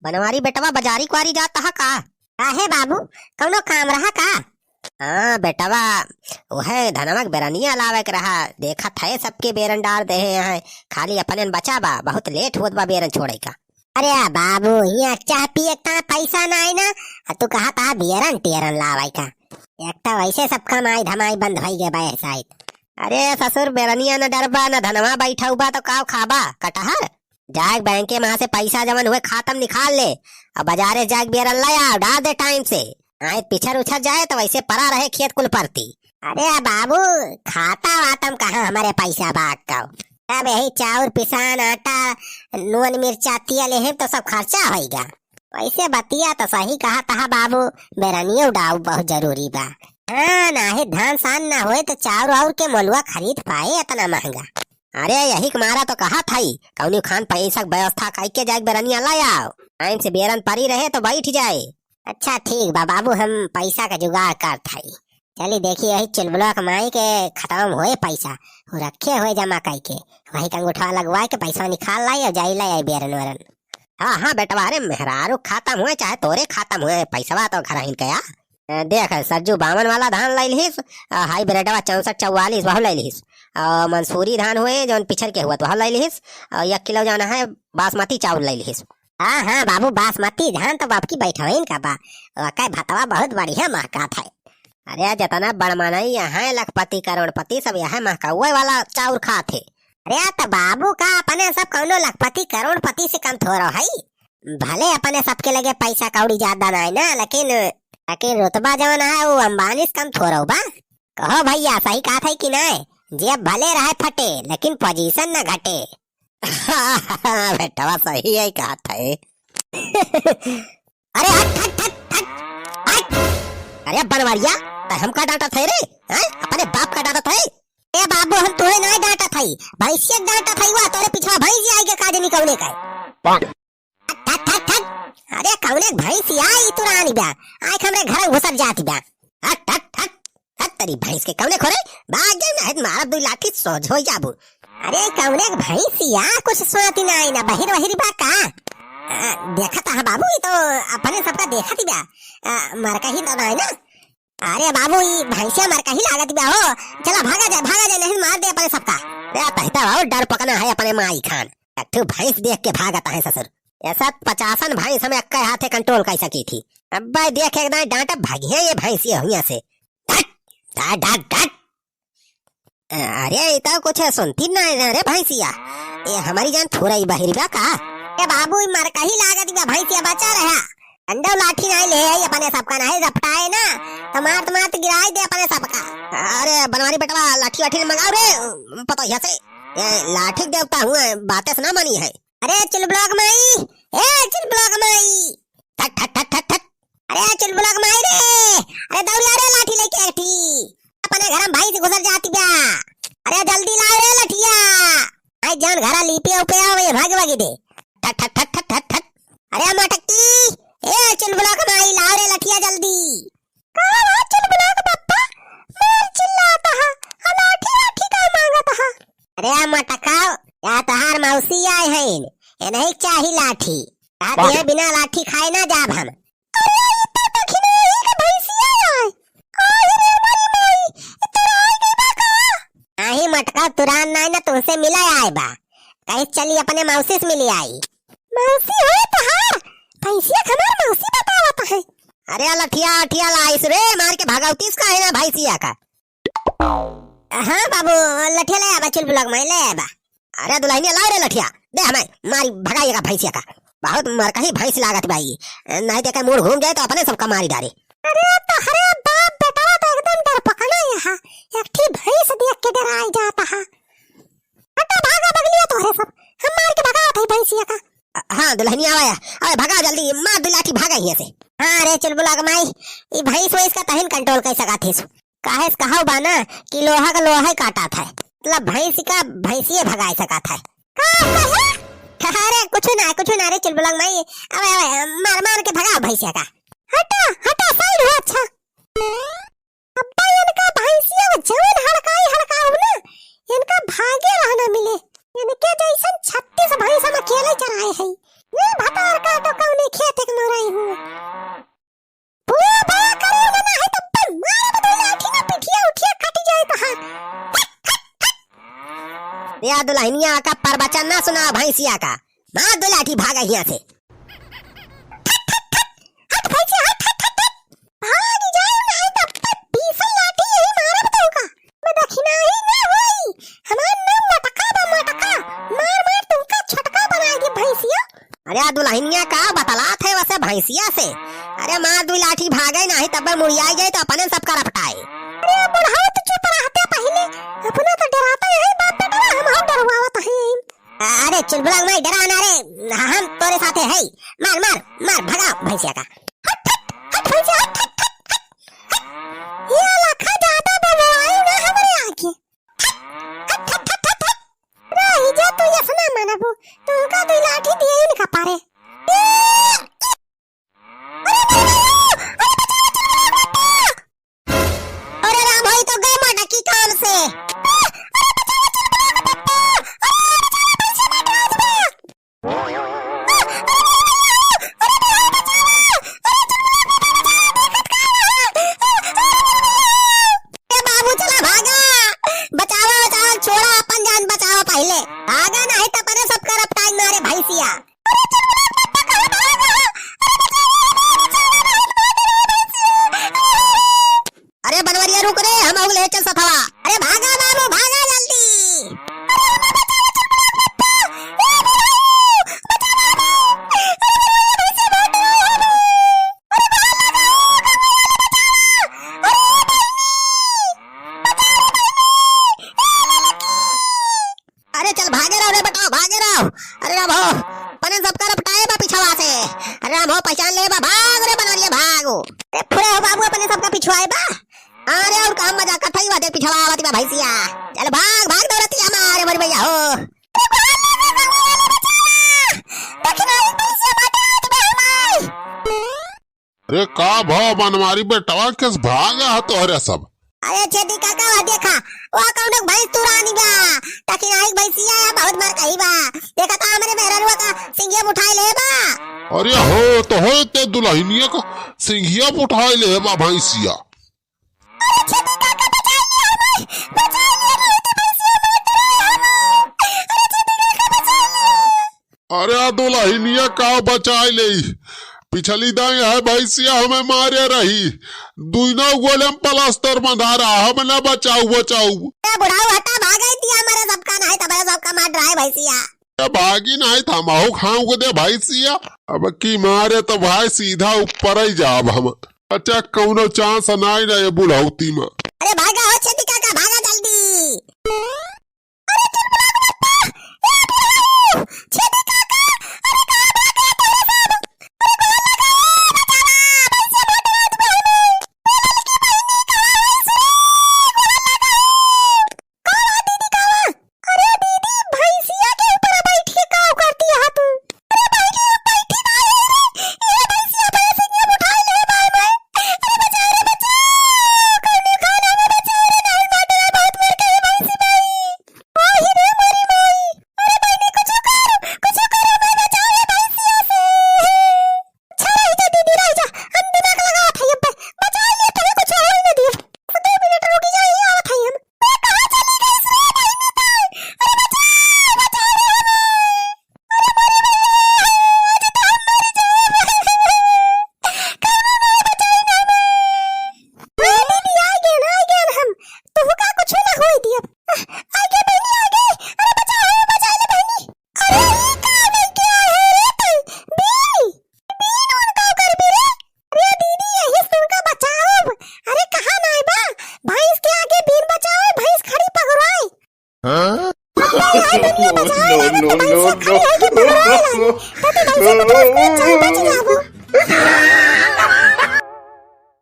बनवारी बेटवा बाजारी क्वारी जाता है का? काहे बाबू, कौनो काम रहा का? हाँ बेटवा, वह धनमक बेरनिया लावे के रहा। देखा थे सबके बेरन डाल दे हैं, खाली अपने बचा बा। बहुत लेट होत बा बेरन छोड़े का। अरे बाबू, यहाँ चाह पिए का पैसा ना आई ना, तू कहा था बेरन टेरन लावे का। एक तो वैसे सब कमाई धमाई बंद भई गए बा शायद। अरे ससुर, बेरनिया न डरबा न धनवा बैठा हुआ तो काव खाबा कटहर। जाग बैंक के वहां से पैसा जमन हुए खातम निकाल ले और बाजारे जाग बेरन लाया डाल दे टाइम से। आए पिछड़ उछड़ जाए तो वैसे परा रहे खेत कुल परती। अरे बाबू, खाता वातम कहाँ हमारे पैसा बाग का। अब यही चाउर पिसान आटा नून मिर्चा तिया ले तो सब खर्चा होएगा। वैसे बतिया तो सही कहा था बाबू, बेरनिया उड़ाऊ बहुत जरूरी बा। हाँ, ना ही धान सान ना होए तो चाउर और के मोलुआ खरीद पाए इतना महंगा। अरे यही मारा तो कहा था कौनी खान पैसा व्यवस्था करके जाए बेरनिया लाया। टाइम से बेरन परी रहे तो बैठ जाए। अच्छा ठीक बा बाबू, हम पैसा का जुगाड़ कर थाई। चली देखिए यही चुलबुला कमाई के खत्म होए पैसा वो रखे हुए जमा करके वही अंगूठा लगवा के पैसा निकाल लाई और जाई लाई बेरन वरन। हाँ हाँ बेटवा, अरे मेहरारू खत्म हुए चाहे तोरे खत्म हुए पैसा तो घर ही कया। देख सरजू 52 वाला धान लाई लिहिस, हाई ब्रेडवा 64-44 वह लाई लिहिस। मंसूरी धान हुए जो पिछड़ के हुआ तो वह लाई लिहिस। 1 किलो जाना है बासमती चावल लाई लिहिस। हाँ हाँ बाबू, बासमती धान तो बाप की बैठवीन का बा। वाकई भतवा बहुत बढ़िया महका था। अरे जितना बड़मानाई यहाँ लखपति करोड़पति सब यहाँ महकावे वाला चाउर खाते। अरे तो बाबू का अपने सब कौनो लखपति करोड़पति से कम थोड़ा है। भले अपने सबके लगे पैसा कौड़ी ज्यादा ना है ना, लेकिन रुतबा जवन है वो अंबानी से कम थोड़ा बा। कहो भैया, सही कहा था कि ना? जेब भले रहे फटे लेकिन पोजीशन न घटे। बेटवा सही है कहा था। अरे हट हट हट हट हट। अरे बनवारिया, हमका डांटा थे रे? अपने बाप का डांटा थे? ए बाबू, हम तुम्हें नहीं डांटा था, भैंसिया डांटा था। हुआ तोरे पीछा भैंस आएगा काजे निकलने का। हट हट हट। अरे कौने भैंसिया आई तुरानी बा, आए हमरे घर घुसर जाती बा। हट हट हट हट, तेरी भैंस के कौने खोरे भाग गए ना, मारा 2 लाठी सोझ हो जाबू। अरे कौने भैंसिया कुछ सुनाती ना आई ना, बहिर वहिर बा का? देखा था बाबू, ये तो अपने सबका देखा थी बा। मरका ही तो ना। अरे बाबू, ये भैंसिया मरका ही लागत बा हो। चला भागा जाए नहीं मार दे अपने सबका। अरे तहता बाबू, डर पकना है अपने माई खान। एक भैंस देख के भागता है ससुर। ऐसा 50 भैंस हमें अक्का हाथे कंट्रोल कर सकी थी। अब भाई देख एकदम डांटा भागिया ये भैंस ये हुआ से। डट डट डट। अरे तो कुछ सुनती ना रे भैंसिया, ये हमारी जान थोड़ा ही बाहरी बा का? ए बाबू, मरका ही लागत बा, भैंसिया बचा रहा। अंडा लाठी नहीं ले आई अपने सबका, नहीं रपटाए ना तो मार गिराई दे अपने सबका। अरे बनवारी बेटवा, लाठी वाठी मंगाओ रे पता यहाँ से। लाठी देवता हुआ बातें ना मानी है। अरे चुलबुला माई, ए चुलबुला माई, ठट ठट ठट ठट ठट। अरे चुलबुला माई रे, अरे दौड़ी रे लाठी लेके आठी अपने घर में भाई से गुजर जाती बा। अरे जल्दी लाओ रे लठिया, आई जान घरा लीपे उपे आवे भाग दे। ठट ठट ठट ठट ठट ठट। अरे मटकी, ए चुलबुला माई लाओ रे लठिया जल्दी। कहां है चुलबुला पप्पा? मैं चिल्लाता है, लाठी लाठी का मांगता है। अरे मटका, या तहार मौसी आए हैं, ये नहीं चाहिए लाठी। ये बिना लाठी खाए ना जाब हम। अरे ये तो देखी नहीं कि भैंसिया आए। आई रे मारी माई, इतना आई गई बा का? नहीं मटका, तुरान नहीं ना तुमसे मिला आए बा। कहीं चली अपने मौसी से मिली आई। मौसी है तहार? भैंसिया हमार मौसी बतावत है। अरे लठिया लठिया लाइस रे, मार के भागावती इसका है ना भैंसिया का। हाँ बाबू, लठिया ले आबा, चुलबुला माई ले आबा। अरे दुल्हनिया ला रे लठिया, दे हमें मारी भगाइएगा भैंसिया का। बहुत मरका ही भैंस लागत भाई, नहीं देखा मूड घूम जाए तो अपने सबका मारी डाले। अरे तो हरे बाप बेटा तो एकदम डर पकना यहाँ, एकठी भैंस देख के डराई जाता है। हटा भागा बगलिया तोरे सब, हम मार के भगा थे भैंसिया का। हाँ दुल्हनिया आया, अरे भगा जल्दी, मार 2 लाठी भागा यहाँ से। हाँ रे चुलबुला माई, ये भैंस वैस का तहिन कंट्रोल कर सका थी। काहे कहो बाना कि लोहा का लोहा ही काटा था, मतलब भैंस का भैंसिए भगाए सका था। अरे कुछ ना रे चुलबुला माई, अबे मार के भगा भैंसिया का। हटा साइड हो। अच्छा अब्बा, इनका भैंसिया जवन हड़काऊ ना, इनका भागे रहना मिले। इनके जैसन 36 भैंस हम अकेले चराए हैं। ये भतार का तो कौन या दुल्हनिया का प्रवचन ना सुना भैंसिया का, मार दो लाठी भागा यहाँ से। हट भैंसिया हट हट हट हट। भाग जाओ नहीं तो बीसल लाठी यही मारे बताऊंगा। मैं दक्षिणा ही ना होई। हमार नाम मटका बा मटका। मार मार तुमका छटका बना दे भैंसिया। अरे दुल्हनिया का बतलात है वैसे भैंसिया से। अरे मार दो लाठी भागे नहीं तब मुड़िया गए तो अपने सबका रपटाए। अरे बुढ़ाओ तो चुप रहते पहले। अपना तो डराता है बाप बेटा, हम और डरवावत है। अरे चुलबुला नहीं डरा ना रे, हम तोरे साथे है। मार मार मार भगा भैंसिया का। हट हट हट भैंसिया हट हट हट हट। ये लखा ज्यादा बनवाई ना हमारे आगे। हट हट हट हट हट। रही जा तू ये सुना मनबू। तुमका दो लाठी दिए ही नहीं पारे। अरे राम भाई तो गए मटकी काम से। पहले आगा नहीं तो परे सब कर अपटाई मारे भैंसिया। अरे बनवरिया रुक रे, हम अगले चल सथवा। अरे भागा बाबू भागा जल्दी। अरे चल भागे रहो रे बेटा भागे रहो। अरे राम हो पने सब कर पटाए बा पिछवा से। अरे राम हो पहचान ले बा, भाग रे बनवरिया भागो। अरे फुरे हो बाबू अपने सबका पिछवाए बा। अरे और काम मजा कथई वादे पिछवा आवती बा भैंसिया। चल भाग भाग दौड़ती हमारे बड़ी भैया हो। अरे का भाव बनवारी बेटवा किस भागा तो अरे सब। अरे छेदी काका वा देखा वो कौन भैंस तुरानी बा। ताकि नाइक भैंसिया या बहुत मार कही बा। देखा ता हमरे मेहररुआ का सिंगिया उठाई ले बा। अरे हो तो हो ते दुल्हनिया का सिंघिया उठाई ले बा भैंसिया। अरे छेदी काका बचा लिया हमें, बचा लिया नहीं तो भैंसिया मार डाली। अरे छेदी काका बचा लिया। अरे दुल्हनिया का बचाई ले, पिछली दाई है भैंसिया हमें मारे रही। दुनो गोलम प्लास्टर बंधा रहा, हम न बचाऊ बचाऊ। बुढ़ाऊ हटा भागा दिया हमारे सबका नहीं तो मेरे सबका मार रहा है भैंसिया। भागी नहीं था माहू खाऊ को दे भैंसिया। अब की मारे तो भाई सीधा ऊपर ही जाब हम। अच्छा कौनो चांस नहीं रहे बुढ़ौती में। अरे भागा हो छेदी काका भागा जल्दी। अरे चुलबुला का बप्पा, ए बुढ़ाऊ, छेदी काका, अरे कहां भागे तेरे सब? अरे कहां लगा बचावा भैंसिया मार डाल दे हमें। मेरा लकी बहनी कहां है सुनी? कहां दीदी कहां? अरे दीदी भैंसिया के ऊपर बैठ के का करती है तू? अरे बैठी बैठी नहीं ये भैंसिया भैंसिया उठाई ले बाय बाय। अरे बचा रे बचा, कौन खाना में बचा रे नहीं मार डाल बहुत मार के भैंसी भाई। ओही रे मेरी माई। अरे बहनी कुछ करो मैं बचा रे भैंसिया से। छड़ा ही जा दीदी रह जा, हम दिमाग लगा था ये बचा लिया तुम्हें कुछ हो ही नहीं दिया। 2 मिनट रुक जा ही आवत है हम। मैं कहां चली गई से बहनी तो? अरे बचा बचा रे हमें। अरे मेरे भैया आज तो हम मर जाए। कौन नहीं बचाई ना मैं दीदी आ गए हम। तू का कुछ ना होई दिया। आगे बहनी आगे। अरे बचा ले बहनी। अरे ये काम है क्या है रे तू? बीन उनका कर भी रे। अरे दीदी यही सुनका बचाओ। अरे कहां नहीं बा, भैंस के आगे बीन बचाओ, भैंस खड़ी पकड़वाए। दुनिया बचाए लगे तो भैंस खड़ी है कि पकड़वाए लगे। तो भैंस बच जाओ।